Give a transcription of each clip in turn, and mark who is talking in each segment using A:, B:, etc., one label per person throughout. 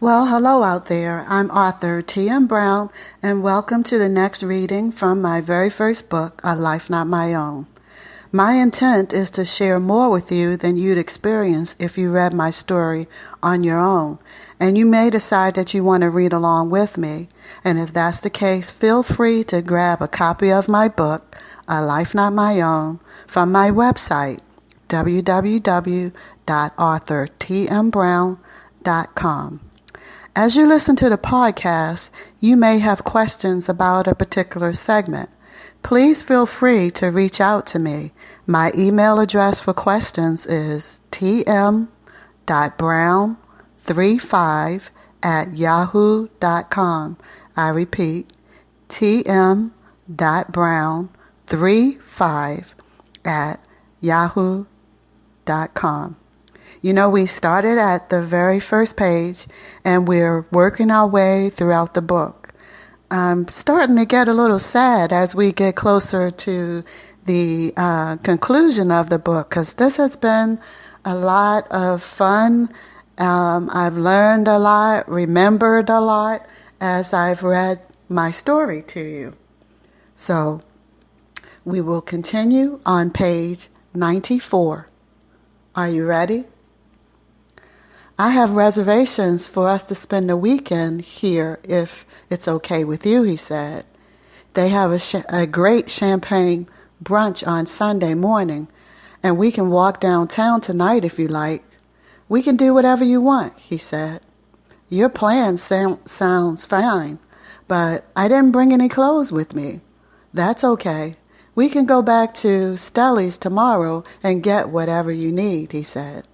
A: Well, hello out there. I'm author T.M. Brown, and welcome to the next reading from my very first book, A Life Not My Own. My intent is to share more with you than you'd experience if you read my story on your own, and you may decide that you want to read along with me. And if that's the case, feel free to grab a copy of my book, A Life Not My Own, from my website, www.authortmbrown.com. As you listen to the podcast, you may have questions about a particular segment. Please feel free to reach out to me. My email address for questions is tm.brown35@yahoo.com. I repeat, tm.brown35@yahoo.com. You know, we started at the very first page, and we're working our way throughout the book. I'm starting to get a little sad as we get closer to the conclusion of the book, because this has been a lot of fun. I've learned a lot, remembered a lot as I've read my story to you. So we will continue on page 94. Are you ready? I have reservations for us to spend the weekend here if it's okay with you, he said. They have a great champagne brunch on Sunday morning, and we can walk downtown tonight if you like. We can do whatever you want, he said. Your plan sounds fine, but I didn't bring any clothes with me. That's okay. We can go back to Stelli's tomorrow and get whatever you need, he said.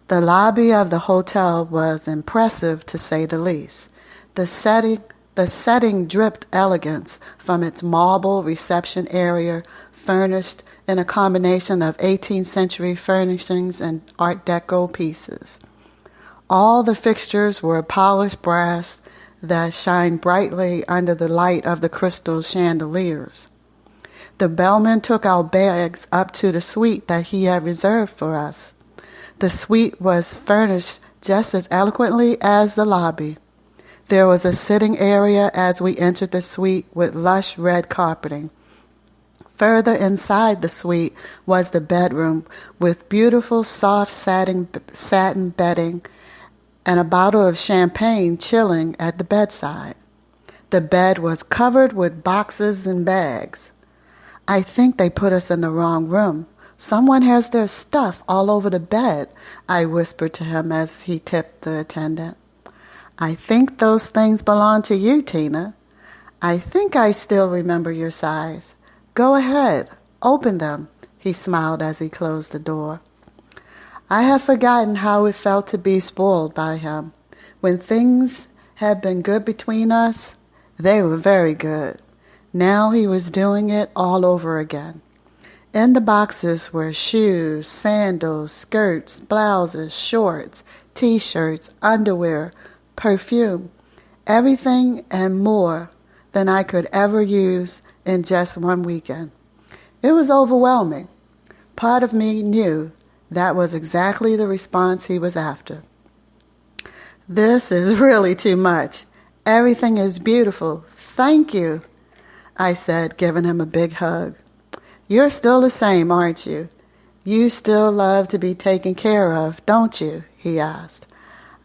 A: The lobby of the hotel was impressive, to say the least. The setting dripped elegance from its marble reception area, furnished in a combination of 18th century furnishings and Art Deco pieces. All the fixtures were polished brass that shined brightly under the light of the crystal chandeliers. The bellman took our bags up to the suite that he had reserved for us. The suite was furnished just as eloquently as the lobby. There was a sitting area as we entered the suite with lush red carpeting. Further inside the suite was the bedroom with beautiful soft satin bedding and a bottle of champagne chilling at the bedside. The bed was covered with boxes and bags. I think they put us in the wrong room. Someone has their stuff all over the bed, I whispered to him as he tipped the attendant. I think those things belong to you, Tina. I think I still remember your size. Go ahead, open them, he smiled as he closed the door. I have forgotten how it felt to be spoiled by him. When things had been good between us, they were very good. Now he was doing it all over again. In the boxes were shoes, sandals, skirts, blouses, shorts, t-shirts, underwear, perfume, everything and more than I could ever use in just one weekend. It was overwhelming. Part of me knew that was exactly the response he was after. This is really too much. Everything is beautiful. Thank you, I said, giving him a big hug. You're still the same, aren't you? You still love to be taken care of, don't you? He asked.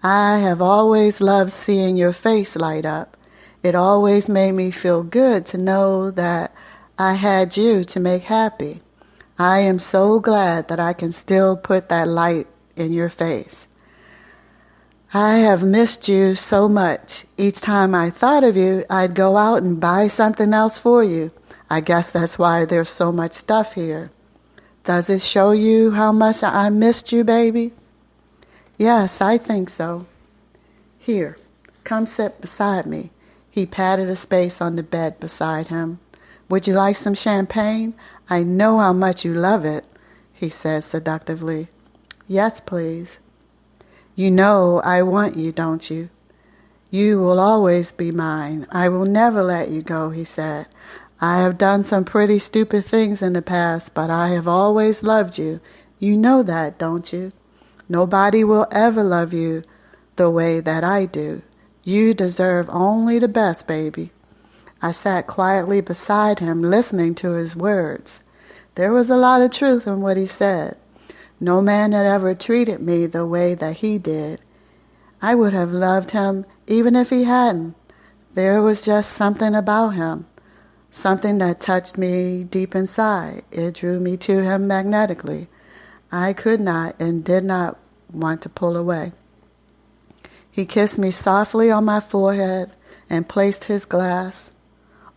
A: I have always loved seeing your face light up. It always made me feel good to know that I had you to make happy. I am so glad that I can still put that light in your face. I have missed you so much. Each time I thought of you, I'd go out and buy something else for you. I guess that's why there's so much stuff here. Does it show you how much I missed you, baby? Yes, I think so. Here, come sit beside me. He patted a space on the bed beside him. Would you like some champagne? I know how much you love it, he said seductively. Yes, please. You know I want you, don't you? You will always be mine. I will never let you go, he said. I have done some pretty stupid things in the past, but I have always loved you. You know that, don't you? Nobody will ever love you the way that I do. You deserve only the best, baby. I sat quietly beside him, listening to his words. There was a lot of truth in what he said. No man had ever treated me the way that he did. I would have loved him even if he hadn't. There was just something about him, something that touched me deep inside. It drew me to him magnetically. I could not and did not want to pull away. He kissed me softly on my forehead and placed his glass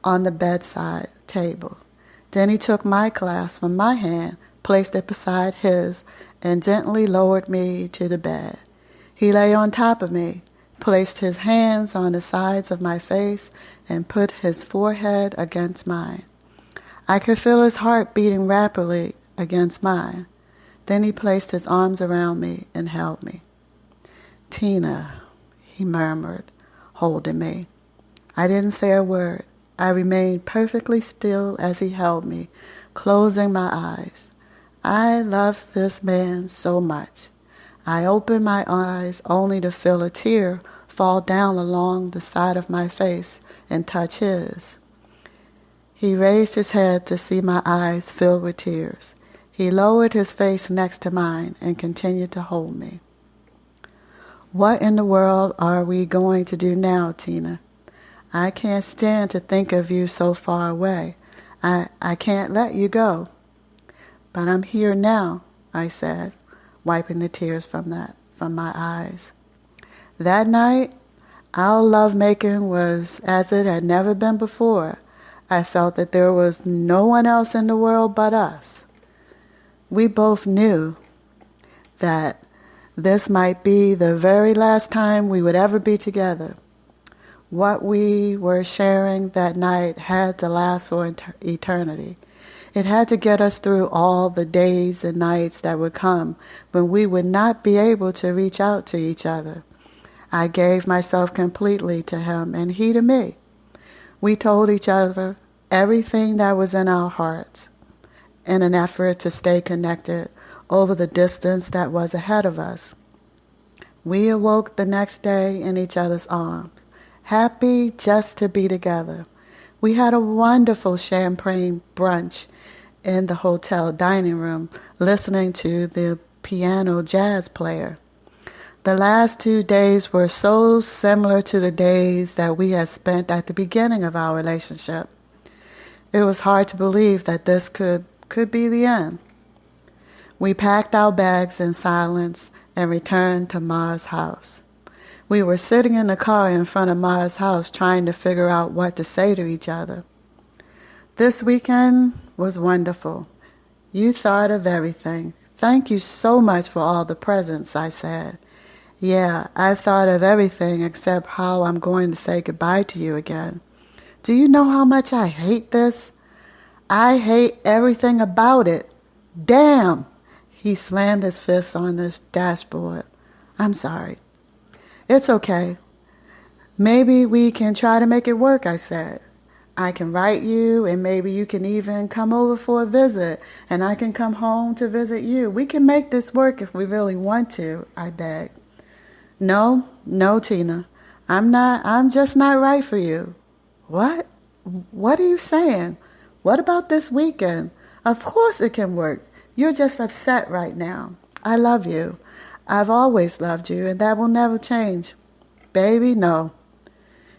A: on the bedside table. Then he took my glass from my hand, placed it beside his, and gently lowered me to the bed. He lay on top of me, placed his hands on the sides of my face, and put his forehead against mine. I could feel his heart beating rapidly against mine. Then he placed his arms around me and held me. "Tina," he murmured, holding me. I didn't say a word. I remained perfectly still as he held me, closing my eyes. I loved this man so much. I opened my eyes only to feel a tear fall down along the side of my face and touch his. He raised his head to see my eyes filled with tears. He lowered his face next to mine and continued to hold me. "What in the world are we going to do now, Tina? I can't stand to think of you so far away. I can't let you go." "But I'm here now," I said, wiping the tears from my eyes. That night, our lovemaking was as it had never been before. I felt that there was no one else in the world but us. We both knew that this might be the very last time we would ever be together. What we were sharing that night had to last for eternity. It had to get us through all the days and nights that would come when we would not be able to reach out to each other. I gave myself completely to him and he to me. We told each other everything that was in our hearts in an effort to stay connected over the distance that was ahead of us. We awoke the next day in each other's arms, happy just to be together. We had a wonderful champagne brunch in the hotel dining room, listening to the piano jazz player. The last 2 days were so similar to the days that we had spent at the beginning of our relationship. It was hard to believe that this could be the end. We packed our bags in silence and returned to Ma's house. We were sitting in the car in front of Ma's house trying to figure out what to say to each other. "This weekend was wonderful. You thought of everything. Thank you so much for all the presents," I said. "Yeah, I've thought of everything except how I'm going to say goodbye to you again. Do you know how much I hate this? I hate everything about it. Damn!" He slammed his fist on the dashboard. "I'm sorry." "It's okay. Maybe we can try to make it work," I said. "I can write you, and maybe you can even come over for a visit, and I can come home to visit you. We can make this work if we really want to," I begged. No, Tina. I'm just not right for you." "What? What are you saying? What about this weekend? Of course it can work. You're just upset right now. I love you. I've always loved you, and that will never change." "Baby, no.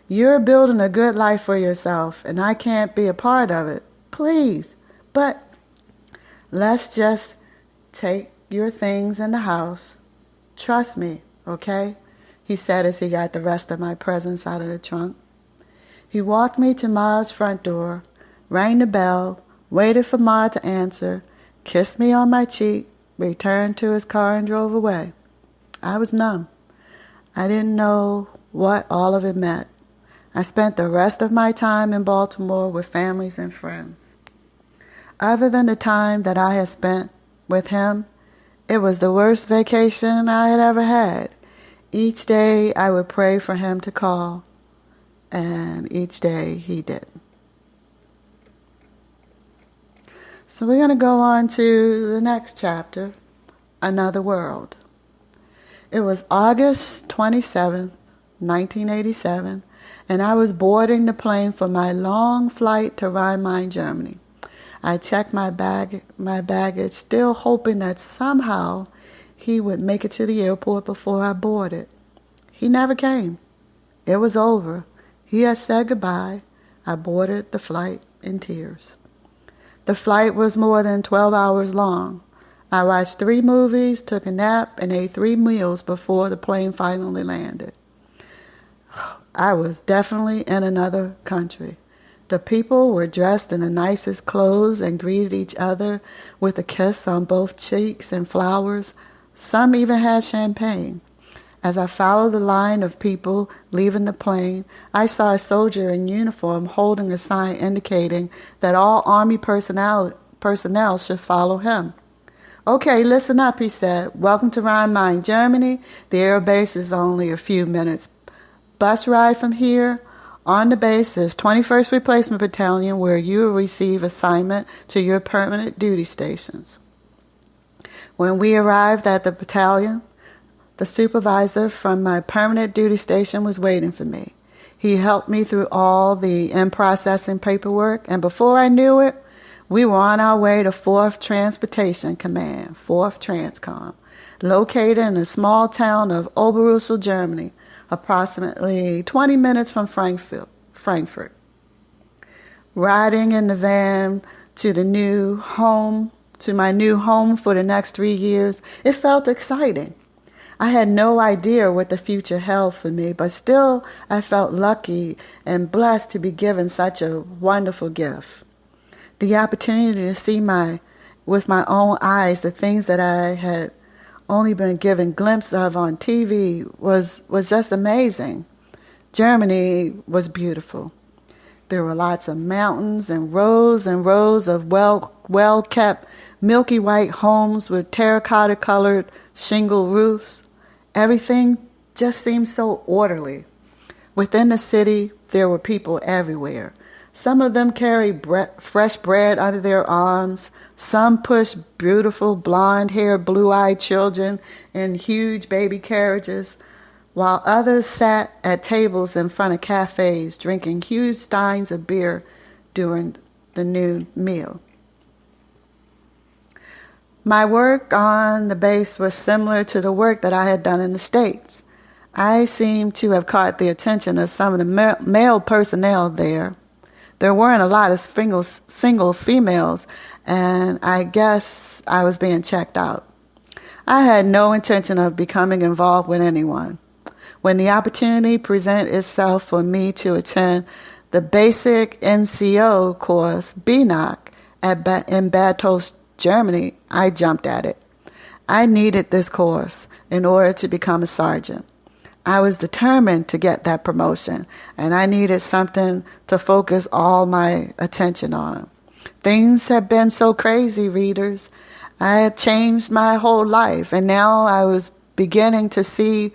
A: You're building a good life for yourself, and I can't be a part of it. Please. But let's just take your things in the house. Trust me, okay?" he said as he got the rest of my presents out of the trunk. He walked me to Ma's front door, rang the bell, waited for Ma to answer, kissed me on my cheek, returned to his car and drove away. I was numb. I didn't know what all of it meant. I spent the rest of my time in Baltimore with families and friends. Other than the time that I had spent with him, it was the worst vacation I had ever had. Each day I would pray for him to call, and each day he didn't. So we're going to go on to the next chapter, Another World. It was August 27th, 1987, and I was boarding the plane for my long flight to Rhein-Main, Germany. I checked my baggage, still hoping that somehow he would make it to the airport before I boarded. He never came. It was over. He had said goodbye. I boarded the flight in tears. The flight was more than 12 hours long. I watched 3 movies, took a nap, and ate 3 meals before the plane finally landed. I was definitely in another country. The people were dressed in the nicest clothes and greeted each other with a kiss on both cheeks and flowers. Some even had champagne. As I followed the line of people leaving the plane, I saw a soldier in uniform holding a sign indicating that all Army personnel should follow him. "Okay, listen up," he said. "Welcome to Rhein-Main, Germany. The air base is only a few minutes. Bus ride from here. On the base is 21st Replacement Battalion, where you will receive assignment to your permanent duty stations." When we arrived at the battalion, the supervisor from my permanent duty station was waiting for me. He helped me through all the in-processing paperwork, and before I knew it, we were on our way to 4th Transportation Command, 4th Transcom, located in the small town of Oberrussel, Germany, approximately 20 minutes from Frankfurt. Riding in the van to my new home for the next 3 years, it felt exciting. I had no idea what the future held for me, but still I felt lucky and blessed to be given such a wonderful gift. The opportunity to see with my own eyes the things that I had only been given glimpses of on TV was just amazing. Germany was beautiful. There were lots of mountains and rows of well-kept milky white homes with terracotta-colored shingle roofs. Everything just seemed so orderly. Within the city, there were people everywhere. Some of them carried fresh bread under their arms. Some pushed beautiful blonde-haired, blue-eyed children in huge baby carriages, while others sat at tables in front of cafes drinking huge steins of beer during the noon meal. My work on the base was similar to the work that I had done in the States. I seemed to have caught the attention of some of the male personnel there. There weren't a lot of single females, and I guess I was being checked out. I had no intention of becoming involved with anyone. When the opportunity presented itself for me to attend the basic NCO course, BNOC, in Bad Toast, Germany, I jumped at it. I needed this course in order to become a sergeant. I was determined to get that promotion, and I needed something to focus all my attention on. Things have been so crazy, readers. I had changed my whole life, and now I was beginning to see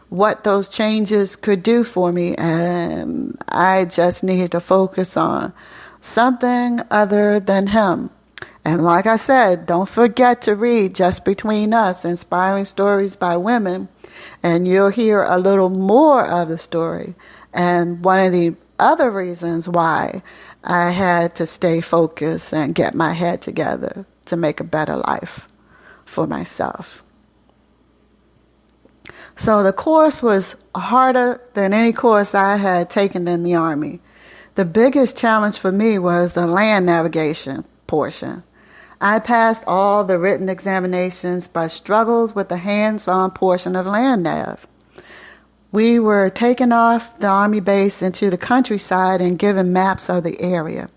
A: what those changes could do for me, and I just needed to focus on something other than him. And like I said, don't forget to read Just Between Us, Inspiring Stories by Women, and you'll hear a little more of the story. And one of the other reasons why I had to stay focused and get my head together to make a better life for myself. So the course was harder than any course I had taken in the Army. The biggest challenge for me was the land navigation portion. I passed all the written examinations, but struggled with the hands-on portion of land nav. We were taken off the Army base into the countryside and given maps of the area.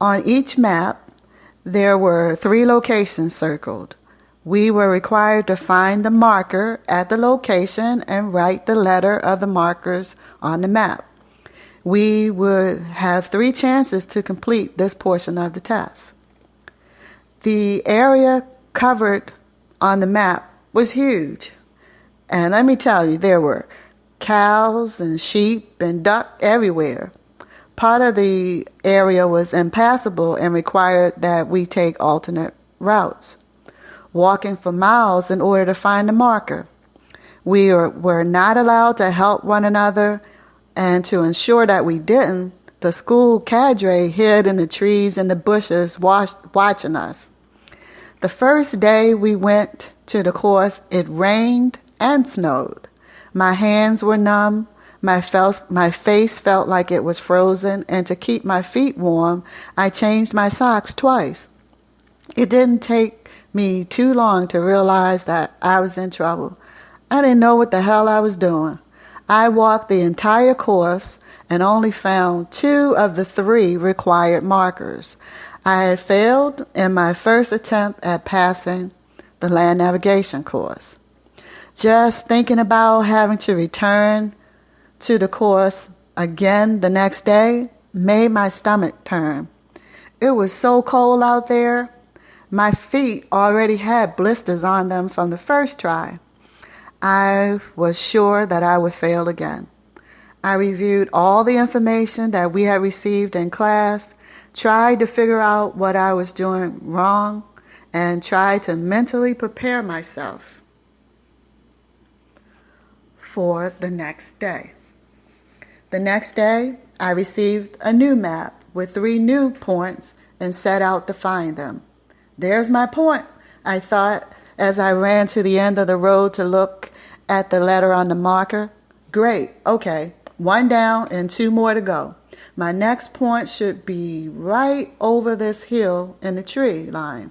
A: On each map, there were 3 locations circled. We were required to find the marker at the location and write the letter of the markers on the map. We would have 3 chances to complete this portion of the test. The area covered on the map was huge. And let me tell you, there were cows and sheep and duck everywhere. Part of the area was impassable and required that we take alternate routes, walking for miles in order to find the marker. We were not allowed to help one another, and to ensure that we didn't, the school cadre hid in the trees and the bushes watching us. The first day we went to the course, it rained and snowed. My hands were numb. My face felt like it was frozen, and to keep my feet warm, I changed my socks twice. It didn't take me too long to realize that I was in trouble. I didn't know what the hell I was doing. I walked the entire course and only found 2 of the 3 required markers. I had failed in my first attempt at passing the land navigation course. Just thinking about having to return to the course again the next day made my stomach turn. It was so cold out there. My feet already had blisters on them from the first try. I was sure that I would fail again. I reviewed all the information that we had received in class, tried to figure out what I was doing wrong, and tried to mentally prepare myself for the next day. The next day, I received a new map with 3 new points and set out to find them. There's my point, I thought as I ran to the end of the road to look at the letter on the marker. Great, okay, 1 down and 2 more to go. My next point should be right over this hill in the tree line.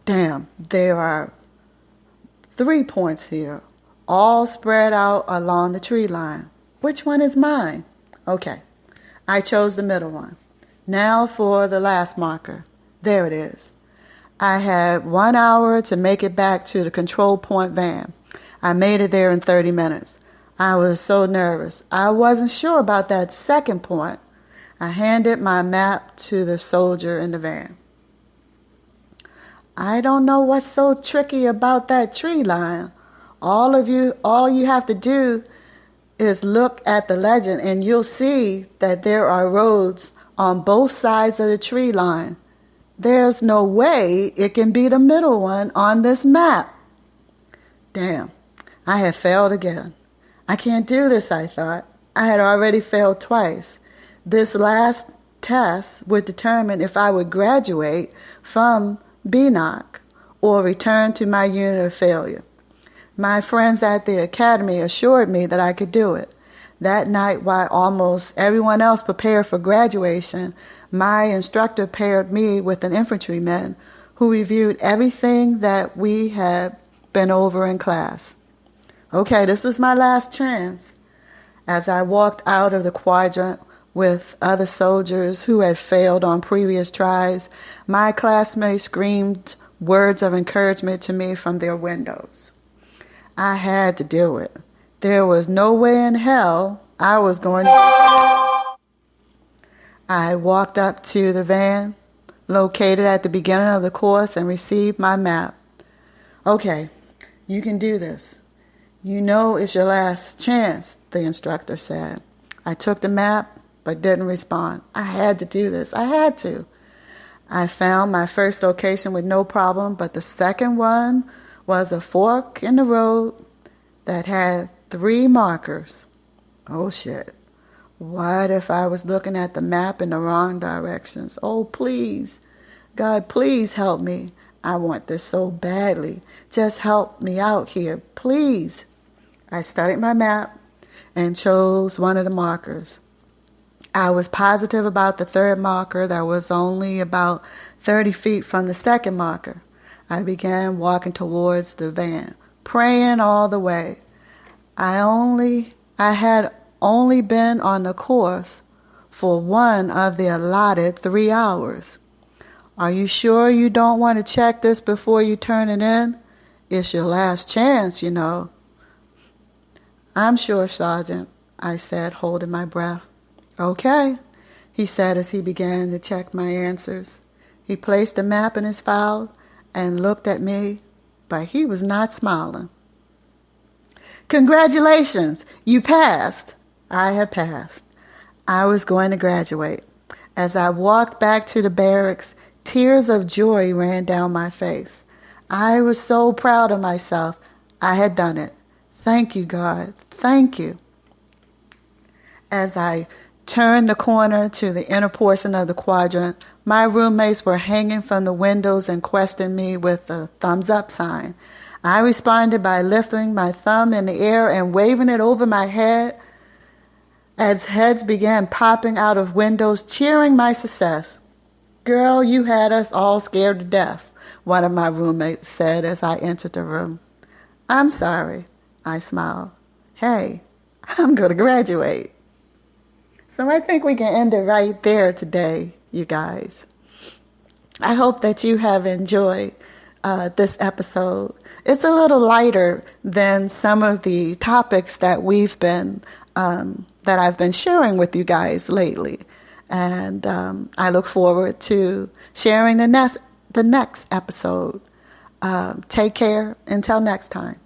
A: Damn, there are 3 points here, all spread out along the tree line. Which one is mine? Okay, I chose the middle one. Now for the last marker. There it is. I had 1 hour to make it back to the control point van. I made it there in 30 minutes. I was so nervous. I wasn't sure about that second point. I handed my map to the soldier in the van. I don't know what's so tricky about that tree line. All you have to do is look at the legend and you'll see that there are roads on both sides of the tree line. There's no way it can be the middle one on this map. Damn, I had failed again. I can't do this, I thought. I had already failed twice. This last test would determine if I would graduate from BNOC or return to my unit of failure. My friends at the academy assured me that I could do it. That night, while almost everyone else prepared for graduation, my instructor paired me with an infantryman who reviewed everything that we had been over in class. Okay, this was my last chance. As I walked out of the quadrant with other soldiers who had failed on previous tries, my classmates screamed words of encouragement to me from their windows. I had to do it. There was no way in hell I was going to. I walked up to the van located at the beginning of the course and received my map. Okay, you can do this. You know it's your last chance, the instructor said. I took the map but didn't respond. I had to do this. I had to. I found my first location with no problem, but the second one was a fork in the road that had 3 markers. Oh shit. What if I was looking at the map in the wrong directions? Oh, please. God, please help me. I want this so badly. Just help me out here, please. I studied my map and chose one of the markers. I was positive about the third marker that was only about 30 feet from the second marker. I began walking towards the van, praying all the way. I had only been on the course for one of the allotted 3 hours. Are you sure you don't want to check this before you turn it in? It's your last chance, you know. I'm sure, Sergeant, I said, holding my breath. Okay, he said as he began to check my answers. He placed the map in his file and looked at me, but he was not smiling. Congratulations, you passed. I had passed. I was going to graduate. As I walked back to the barracks, tears of joy ran down my face. I was so proud of myself. I had done it. Thank you, God. Thank you. As I turned the corner to the inner portion of the quadrant, my roommates were hanging from the windows and questioning me with a thumbs up sign. I responded by lifting my thumb in the air and waving it over my head as heads began popping out of windows, cheering my success. "Girl, you had us all scared to death," one of my roommates said as I entered the room. "I'm sorry," I smiled. "Hey, I'm going to graduate." So I think we can end it right there today, you guys. I hope that you have enjoyed this episode. It's a little lighter than some of the topics that I've been sharing with you guys lately. And I look forward to sharing the next episode. Take care. Until next time.